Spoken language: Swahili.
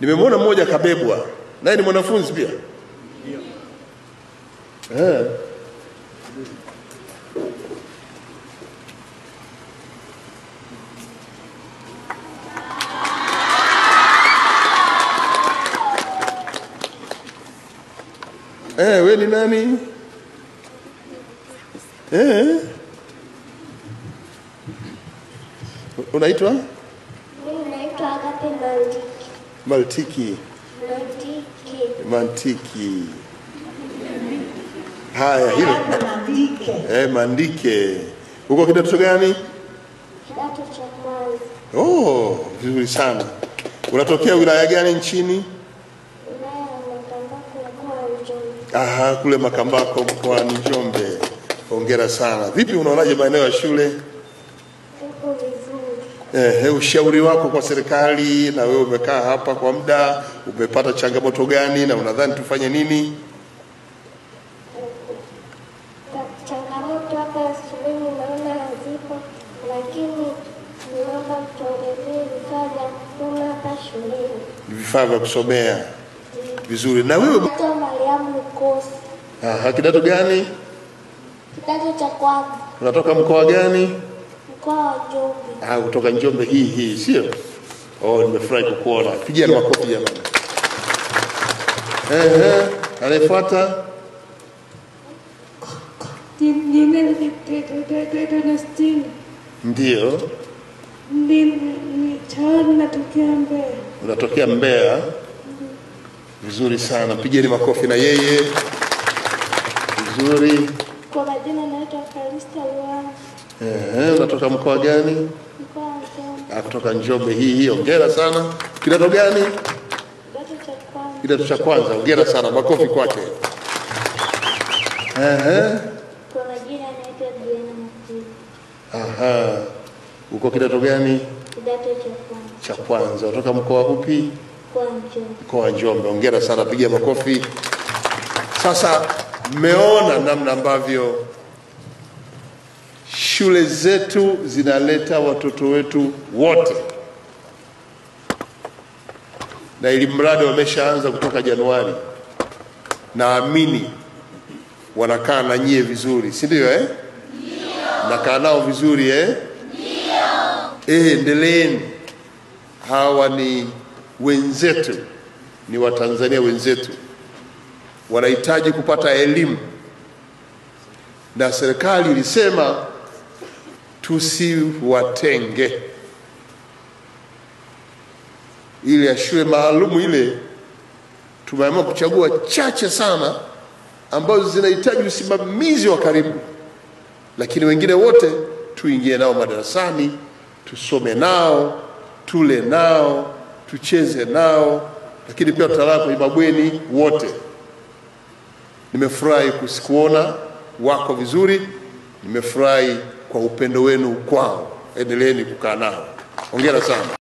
Nimemwona mmoja kabebwa. Naye ni mwanafunzi pia. Wewe ni nani? Unaitwa? Mimi naitwa Agape Mantiki. Mantiki. Haya, hilo. Mandike. Uko kidato gani? Kidato cha kwanza. Vizuri sana. Unatokea wilaya gani nchini? Wilaya ya Makambako mkoa wa Njombe. Kule Makambako mkoa wa Njombe. Hongera sana. Vipi unaonaje maeneo ya shule? Uko vizuri. Ushauri wako kwa serikali, na wewe umekaa hapa kwa muda, umepata changamoto gani na unadhani tufanye nini? Changamoto hapa shuleni naona hazipo, lakini niomba mtuongezee vifaa vya kusoma hapa shuleni. Vifaa vya kusomea. Vizuri. Na wewe? Naitwa Mariamu Lukosi. Kidato gani? Kidato cha kwanza. Unatoka mkoa gani? Mkoa wa Njombe. Kutoka Njombe hii, sio? Nimefurahi kukuona. Pigia makofi jamani. Anayefuata? Ndio. Unatokea Mbeya. Vizuri sana. Pigeni makofi na yeye. Vizuri. Kwa majina naitwa Kalista Luana. Unatoka mkoa gani? Mkoa wa Njombe. Kutoka Njombe hii. Hongera sana. Kidato gani? Kidato cha kwanza. Kidato cha kwanza. Hongera sana. Makofi kwake. Kwa majina naitwa Diana Mkuu. Uko kidato gani? Kidato cha kwanza. Cha kwanza. Kutoka mkoa upi? Mkoa wa Njombe. Hongera sana. Piga makofi. Sasa mmeona namna ambavyo shule zetu zinaleta watoto wetu wote, na ili mradi wameshaanza kutoka Januari. Naamini wanakaa na nyie vizuri, si ndio? Ndio. Nakaa nao vizuri Ndio. Endeleeni. Hawa ni wenzetu, ni Watanzania wenzetu, wanahitaji kupata elimu, na serikali ilisema tusiwatenge. Ile ya shule maalumu ile tumeamua kuchagua chache sana ambazo zinahitaji usimamizi wa karibu, lakini wengine wote tuingie nao madarasani, tusome nao, tule nao, tucheze nao, lakini pia tutalala kwenye mabweni wote. Nimefurahi kuona wako vizuri. Nimefurahi kwa upendo wenu kwao. Endeleeni kukaa nao. Hongera sana.